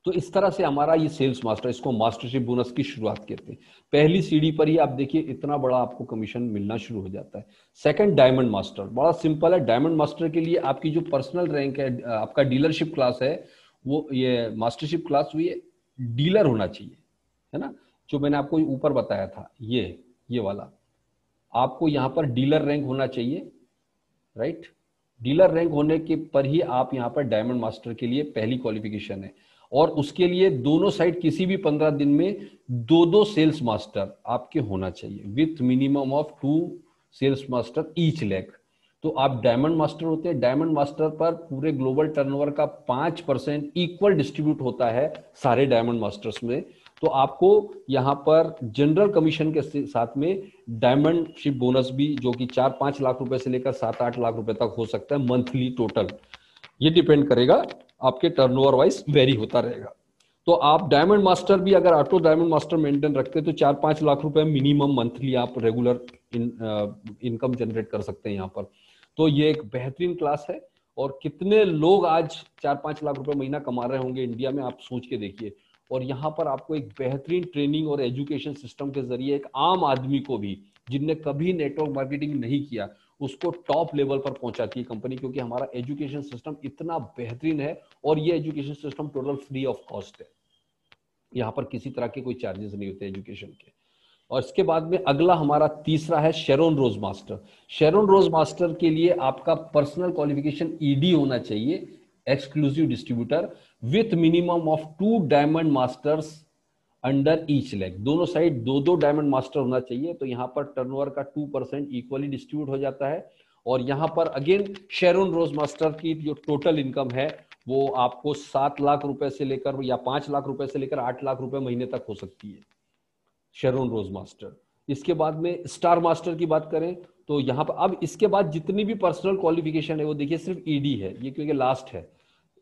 तो इस तरह से हमारा ये सेल्स मास्टर, इसको मास्टरशिप बोनस की शुरुआत कहते हैं। पहली सीढ़ी पर ही आप देखिए इतना बड़ा आपको कमीशन मिलना शुरू हो जाता है। सेकंड डायमंड मास्टर, बड़ा सिंपल है। डायमंड मास्टर के लिए आपकी जो पर्सनल रैंक है, आपका डीलरशिप क्लास है, वो ये मास्टरशिप क्लास हुई है, डीलर होना चाहिए, है ना। जो मैंने आपको ऊपर बताया था ये वाला, आपको यहाँ पर डीलर रैंक होना चाहिए, राइट। डीलर रैंक होने के पर ही आप यहाँ पर डायमंड मास्टर के लिए पहली क्वालिफिकेशन है। और उसके लिए दोनों साइड किसी भी 15 दिन में 2-2 सेल्स मास्टर आपके होना चाहिए with minimum of 2 sales master each leg. तो आप डायमंड मास्टर होते हैं। डायमंड मास्टर पर पूरे ग्लोबल टर्नओवर का 5% इक्वल डिस्ट्रीब्यूट होता है सारे डायमंड मास्टर्स में। तो आपको यहाँ पर जनरल कमीशन के साथ में डायमंडशिप बोनस भी, जो कि 4-5 लाख रुपए से लेकर 7-8 लाख रुपए तक हो सकता है मंथली टोटल। ये डिपेंड करेगा, आपके टर्नओवर वाइज वेरी होता रहेगा। तो आप डायमंड मास्टर भी अगर ऑटो डायमंड मास्टर मेंटेन रखते हैं तो 4-5 लाख रुपए मिनिमम मंथली आप रेगुलर इनकम जनरेट कर सकते हैं यहाँ पर। तो ये एक बेहतरीन क्लास है। और कितने लोग आज 4-5 लाख रुपए महीना कमा रहे होंगे इंडिया में, आप सोच के देखिए। और यहाँ पर आपको एक बेहतरीन ट्रेनिंग और एजुकेशन सिस्टम के जरिए एक आम आदमी को भी, जिनने कभी नेटवर्क मार्केटिंग नहीं किया, उसको टॉप लेवल पर पहुंचाती है कंपनी, क्योंकि हमारा एजुकेशन सिस्टम इतना बेहतरीन है। और ये education system total free of cost है, यहाँ पर किसी तरह के कोई चार्जेस नहीं होते एजुकेशन के। और इसके बाद में अगला हमारा तीसरा है शेरोन रोज मास्टर। शेरोन रोज मास्टर के लिए आपका पर्सनल क्वालिफिकेशन ईडी होना चाहिए, exclusive distributor, with minimum of 2 diamond masters under each leg. दोनों साइड 2-2 डायमंड मास्टर होना चाहिए। तो यहाँ पर टर्नओवर का 2% इक्वली डिस्ट्रीब्यूट हो जाता है। और यहाँ पर अगेन शेरोन रोज मास्टर की जो टोटल इनकम है वो आपको 7 लाख रुपए से लेकर या 5 लाख रुपए से लेकर 8 लाख रुपए महीने तक हो सकती है, शेरोन रोज मास्टर। इसके बाद में स्टार मास्टर की बात करें तो यहाँ पर अब इसके बाद जितनी भी पर्सनल क्वालिफिकेशन है वो देखिए सिर्फ ईडी है ये, क्योंकि लास्ट है।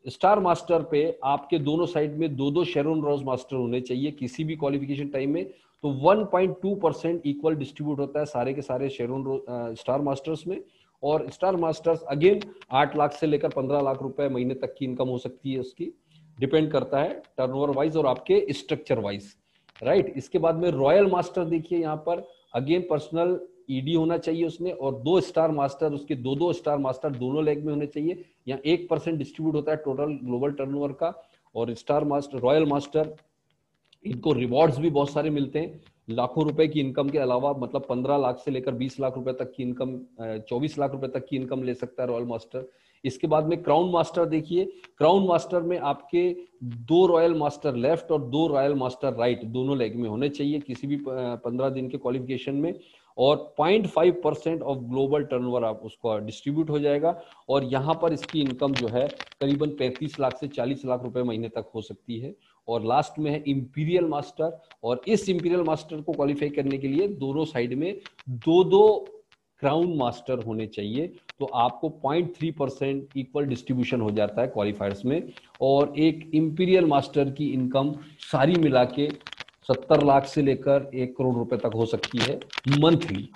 स्टार मास्टर पे आपके दोनों साइड में 2-2 शेरोन रोज मास्टर होने चाहिए किसी भी क्वालिफिकेशन टाइम में। तो 1.2% इक्वल डिस्ट्रीब्यूट होता है सारे के सारे शेरोन स्टार मास्टर्स में। और स्टार मास्टर्स अगेन 8 लाख से लेकर 15 लाख रुपए महीने तक की इनकम हो सकती है उसकी, डिपेंड करता है टर्नओवर वाइज और आपके स्ट्रक्चर वाइज, राइट। इसके बाद में रॉयल मास्टर देखिए, यहाँ पर अगेन पर्सनल ईडी होना चाहिए उसमें, और 2 स्टार मास्टर, उसके 2-2 स्टार मास्टर दोनों लेग में होने चाहिए। यहाँ 1% डिस्ट्रीब्यूट होता है टोटल ग्लोबल टर्नओवर का। और स्टार मास्टर, रॉयल मास्टर, इनको रिवॉर्ड्स भी बहुत सारे मिलते हैं लाखों रुपए की इनकम के अलावा, मतलब 15 लाख से लेकर 20 लाख रुपए तक की इनकम, 24 लाख रुपए तक की इनकम ले सकता है रॉयल मास्टर। इसके बाद में क्राउन मास्टर देखिए, क्राउन मास्टर में आपके 2 रॉयल मास्टर लेफ्ट और 2 रॉयल मास्टर राइट दोनों लेग में होने चाहिए किसी भी 15 दिन के क्वालिफिकेशन में। और 0.5% ऑफ ग्लोबल टर्नओवर आप उसको डिस्ट्रीब्यूट हो जाएगा। और यहाँ पर इसकी इनकम जो है करीबन 35 लाख से 40 लाख रुपए महीने तक हो सकती है। और लास्ट में है इंपीरियल मास्टर, और इस इंपीरियल मास्टर को क्वालिफाई करने के लिए दोनों साइड में 2-2 क्राउन मास्टर होने चाहिए। तो आपको 0.3% इक्वल डिस्ट्रीब्यूशन हो जाता है क्वालिफायर्स में। और एक इंपीरियल मास्टर की इनकम सारी मिला के 70 लाख से लेकर 1 करोड़ रुपए तक हो सकती है मंथली।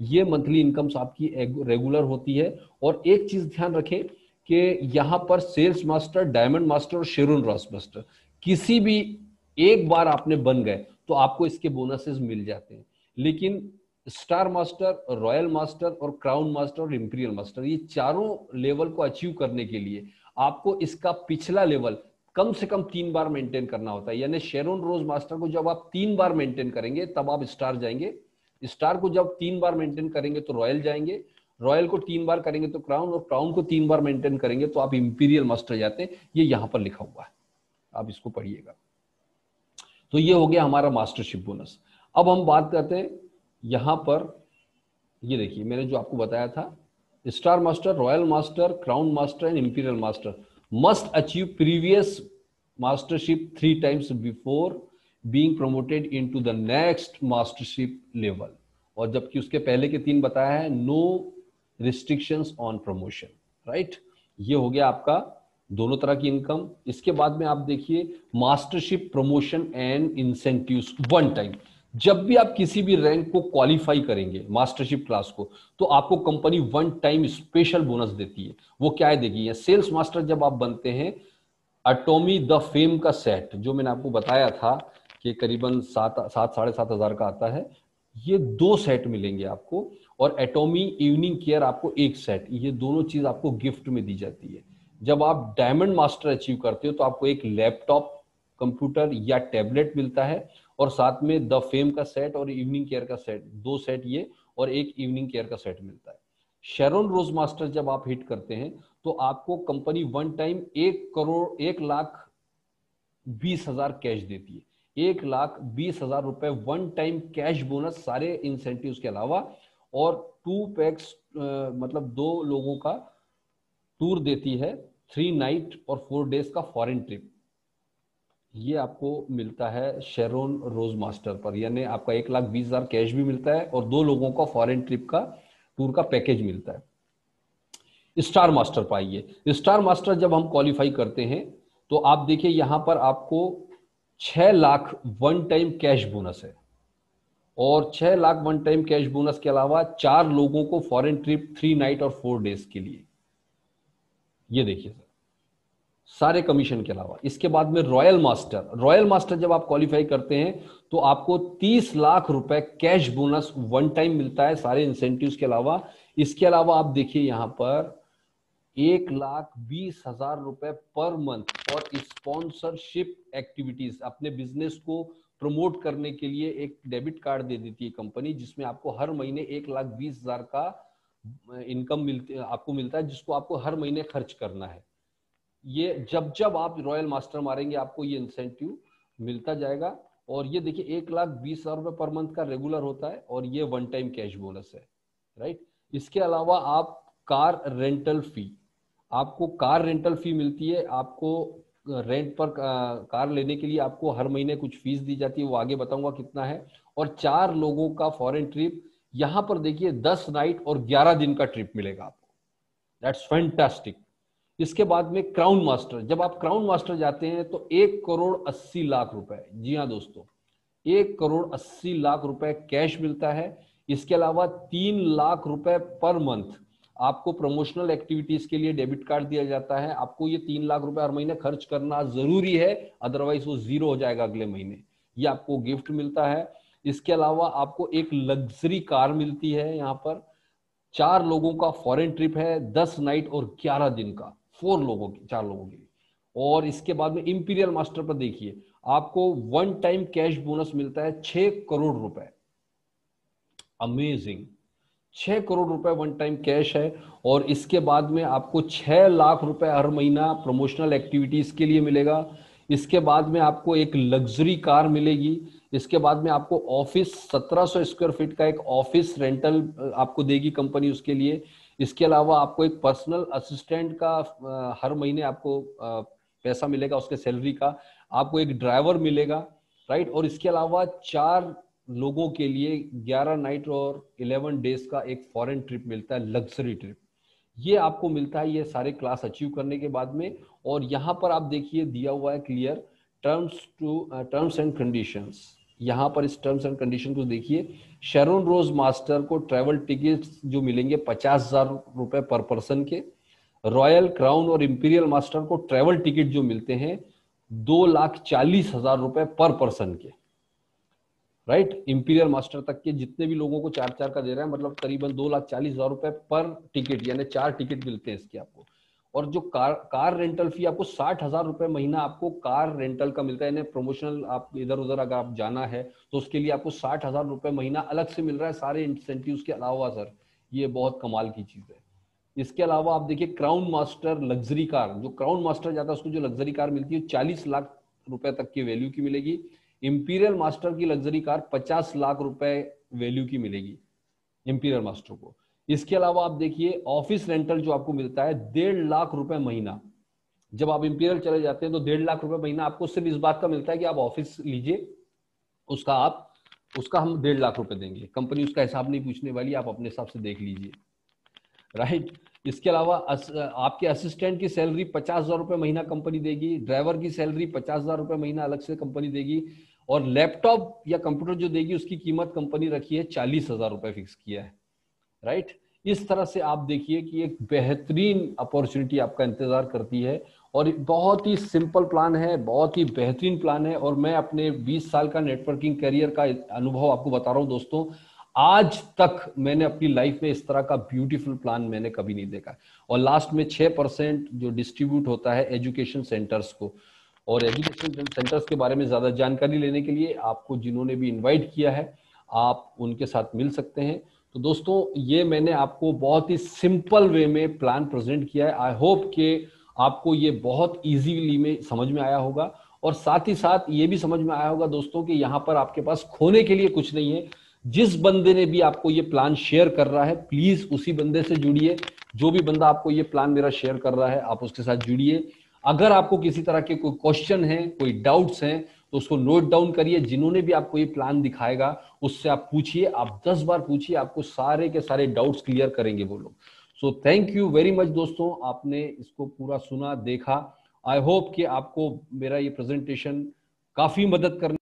ये मंथली इनकम्स आपकी रेगुलर होती है। और एक चीज ध्यान रखें कि यहां पर सेल्स मास्टर, डायमंड मास्टर और शेरोन रॉस मास्टर किसी भी एक बार आपने बन गए तो आपको इसके बोनसेस मिल जाते हैं। लेकिन स्टार मास्टर, रॉयल मास्टर और क्राउन मास्टर और इंपीरियल मास्टर, ये चारों लेवल को अचीव करने के लिए आपको इसका पिछला लेवल कम से कम 3 बार मेंटेन करना होता है। यानी शेरोन रोज मास्टर को जब आप 3 बार मेंटेन करेंगे तब आप स्टार जाएंगे, स्टार को जब 3 बार मेंटेन करेंगे तो रॉयल जाएंगे, रॉयल को 3 बार करेंगे तो क्राउन, और क्राउन को 3 बार मेंटेन करेंगे तो आप इंपीरियल मास्टर जाते हैं। ये यहां पर लिखा हुआ है, आप इसको पढ़िएगा। तो ये हो गया हमारा मास्टरशिप बोनस। अब हम बात करते हैं यहां पर, ये देखिए मैंने जो आपको बताया था, star master, royal master, crown master and imperial master must achieve previous mastership 3 times before being promoted into the next mastership level. और जबकि उसके पहले के 3 बताया है, no restrictions on promotion, right. ये हो गया आपका दोनों तरह की इनकम। इसके बाद में आप देखिए mastership promotion and incentives 1 time. जब भी आप किसी भी रैंक को क्वालिफाई करेंगे मास्टरशिप क्लास को, तो आपको कंपनी 1 टाइम स्पेशल बोनस देती है। वो क्या है देखिए, सेल्स मास्टर जब आप बनते हैं, एटॉमी द फेम का सेट जो मैंने आपको बताया था कि करीबन 7-7.5 हजार का आता है, ये 2 सेट मिलेंगे आपको। और एटॉमी इवनिंग केयर आपको 1 सेट, ये दोनों चीज आपको गिफ्ट में दी जाती है। जब आप डायमंड मास्टर अचीव करते हो तो आपको एक लैपटॉप, कंप्यूटर या टैबलेट मिलता है, और साथ में द फेम का सेट और इवनिंग केयर का सेट, 2 सेट ये, और एक इवनिंग केयर का सेट मिलता है। शेरोन रोज मास्टर जब आप हिट करते हैं तो आपको कंपनी 1 टाइम 1,20,000 कैश देती है। 1,20,000 रुपए 1 टाइम कैश बोनस, सारे इंसेंटिव्स के अलावा। और 2 पैक्स मतलब 2 लोगों का टूर देती है, 3 नाइट और 4 डेज का फॉरेन ट्रिप। ये आपको मिलता है शेरोन रोज मास्टर पर, यानी आपका 1,20,000 कैश भी मिलता है और 2 लोगों का फॉरेन ट्रिप का टूर का पैकेज मिलता है। स्टार मास्टर पाइए, स्टार मास्टर जब हम क्वालिफाई करते हैं तो आप देखिए यहां पर आपको 6 lakh one time cash bonus है, और 6 lakh one time cash bonus के अलावा 4 लोगों को फॉरेन ट्रिप 3 नाइट और 4 डेज के लिए। ये देखिए सर, सारे कमीशन के अलावा। इसके बाद में रॉयल मास्टर, रॉयल मास्टर जब आप क्वालिफाई करते हैं तो आपको 30 लाख रुपए कैश बोनस वन टाइम मिलता है, सारे इंसेंटिव्स के अलावा। इसके अलावा आप देखिए यहां पर 1,20,000 रुपए पर मंथ और स्पॉन्सरशिप एक्टिविटीज, अपने बिजनेस को प्रमोट करने के लिए एक डेबिट कार्ड दे देती है कंपनी, जिसमें आपको हर महीने 1,20,000 का इनकम मिलती आपको मिलता है, जिसको आपको हर महीने खर्च करना है। ये जब जब आप रॉयल मास्टर मारेंगे आपको ये इंसेंटिव मिलता जाएगा। और ये देखिए 1,20,000 रुपए पर मंथ का रेगुलर होता है, और ये वन टाइम कैश बोनस है, राइट। इसके अलावा आप कार रेंटल फी, आपको कार रेंटल फी मिलती है, आपको रेंट पर कार लेने के लिए आपको हर महीने कुछ फीस दी जाती है, वो आगे बताऊंगा कितना है। और 4 लोगों का फॉरेन ट्रिप, यहां पर देखिए 10 नाइट और 11 दिन का ट्रिप मिलेगा आपको। That's fantastic. इसके बाद में क्राउन मास्टर, जब आप क्राउन मास्टर जाते हैं तो 1,80,00,000 रुपए, जी हाँ दोस्तों, 1,80,00,000 रुपए कैश मिलता है। इसके अलावा 3 लाख रुपए पर मंथ आपको प्रमोशनल एक्टिविटीज के लिए डेबिट कार्ड दिया जाता है। आपको ये 3 लाख रुपए हर महीने खर्च करना जरूरी है, अदरवाइज वो जीरो हो जाएगा अगले महीने। ये आपको गिफ्ट मिलता है। इसके अलावा आपको एक लग्जरी कार मिलती है। यहाँ पर 4 लोगों का फॉरेन ट्रिप है, 10 नाइट और 11 दिन का, 4 लोगों के लिए। और इसके बाद में इंपीरियल मास्टर पर देखिए आपको वन टाइम कैश बोनस मिलता है 6 करोड़ रुपए। अमेजिंग, 6 करोड़ रुपए वन टाइम कैश है। और इसके बाद में आपको 6 लाख रुपए हर महीना प्रमोशनल एक्टिविटीज के लिए मिलेगा। इसके बाद में आपको एक लग्जरी कार मिलेगी। इसके बाद में आपको ऑफिस 1700 स्क्वायर फीट का एक ऑफिस रेंटल आपको देगी कंपनी उसके लिए। इसके अलावा आपको एक पर्सनल असिस्टेंट का हर महीने आपको पैसा मिलेगा उसके सैलरी का। आपको एक ड्राइवर मिलेगा, राइट। और इसके अलावा 4 लोगों के लिए 11 नाइट और 11 डेज का एक फॉरेन ट्रिप मिलता है, लग्जरी ट्रिप। ये आपको मिलता है ये सारे क्लास अचीव करने के बाद में। और यहां पर आप देखिए दिया हुआ है क्लियर टर्म्स एंड कंडीशंस। यहां पर इस टर्म्स एंड कंडीशन को देखिए, शेरोन रोज मास्टर को ट्रैवल टिकट्स जो मिलेंगे 50,000 रुपए पर पर्सन के। रॉयल क्राउन और इंपीरियल मास्टर को ट्रैवल टिकट जो मिलते हैं 2,40,000 रुपए पर पर्सन के, राइट। इंपीरियल मास्टर तक के जितने भी लोगों को 4-4 का दे रहा है, मतलब करीबन 2,40,000 रुपए पर टिकट, यानी 4 टिकट मिलते हैं इसके आपको। और जो कार रेंटल फी आपको 60,000 रुपए महीना आपको कार रेंटल का मिलता है, यानी प्रमोशनल आप इधर उधर अगर आप जाना है तो उसके लिए आपको 60,000 रुपए महीना अलग से मिल रहा है, सारे इंसेंटिव्स के अलावा। सर ये बहुत कमाल की चीज है। इसके अलावा आप देखिए क्राउन मास्टर लग्जरी कार, जो क्राउन मास्टर जाता है उसको जो लग्जरी कार मिलती है 40 लाख रुपए तक की वैल्यू की मिलेगी। इंपीरियल मास्टर की लग्जरी कार 50 लाख रुपए वैल्यू की मिलेगी इंपीरियल मास्टर को। इसके अलावा आप देखिए ऑफिस रेंटल जो आपको मिलता है 1.5 लाख रुपए महीना। जब आप इंपीरियल चले जाते हैं तो 1.5 लाख रुपए महीना आपको सिर्फ इस बात का मिलता है कि आप ऑफिस लीजिए, उसका हम 1.5 लाख रुपए देंगे, कंपनी उसका हिसाब नहीं पूछने वाली, आप अपने हिसाब से देख लीजिए, राइट। इसके अलावा आपके असिस्टेंट की सैलरी 50,000 रुपए महीना कंपनी देगी, ड्राइवर की सैलरी 50,000 रुपए महीना अलग से कंपनी देगी, और लैपटॉप या कंप्यूटर जो देगी उसकी कीमत कंपनी रखी है 40,000 रुपए फिक्स किया है, राइट। इस तरह से आप देखिए कि एक बेहतरीन अपॉर्चुनिटी आपका इंतजार करती है। और बहुत ही सिंपल प्लान है, बहुत ही बेहतरीन प्लान है। और मैं अपने 20 साल का नेटवर्किंग करियर का अनुभव आपको बता रहा हूं दोस्तों, आज तक मैंने अपनी लाइफ में इस तरह का ब्यूटीफुल प्लान मैंने कभी नहीं देखा। और लास्ट में 6% जो डिस्ट्रीब्यूट होता है एजुकेशन सेंटर्स को। और एजुकेशन सेंटर्स के बारे में ज्यादा जानकारी लेने के लिए आपको जिन्होंने भी इन्वाइट किया है आप उनके साथ मिल सकते हैं। तो दोस्तों ये मैंने आपको बहुत ही सिंपल वे में प्लान प्रेजेंट किया है। आई होप कि आपको ये बहुत इजीली में समझ में आया होगा। और साथ ही साथ ये भी समझ में आया होगा दोस्तों कि यहाँ पर आपके पास खोने के लिए कुछ नहीं है। जिस बंदे ने भी आपको ये प्लान शेयर कर रहा है प्लीज उसी बंदे से जुड़िए। जो भी बंदा आपको ये प्लान मेरा शेयर कर रहा है आप उसके साथ जुड़िए। अगर आपको किसी तरह के कोई क्वेश्चन है, कोई डाउट्स हैं तो उसको नोट डाउन करिए। जिन्होंने भी आपको ये प्लान दिखाएगा उससे आप पूछिए, आप 10 बार पूछिए, आपको सारे के सारे डाउट्स क्लियर करेंगे वो लोग। So thank you very much दोस्तों, आपने इसको पूरा सुना देखा। आई होप कि आपको मेरा ये प्रेजेंटेशन काफी मदद करने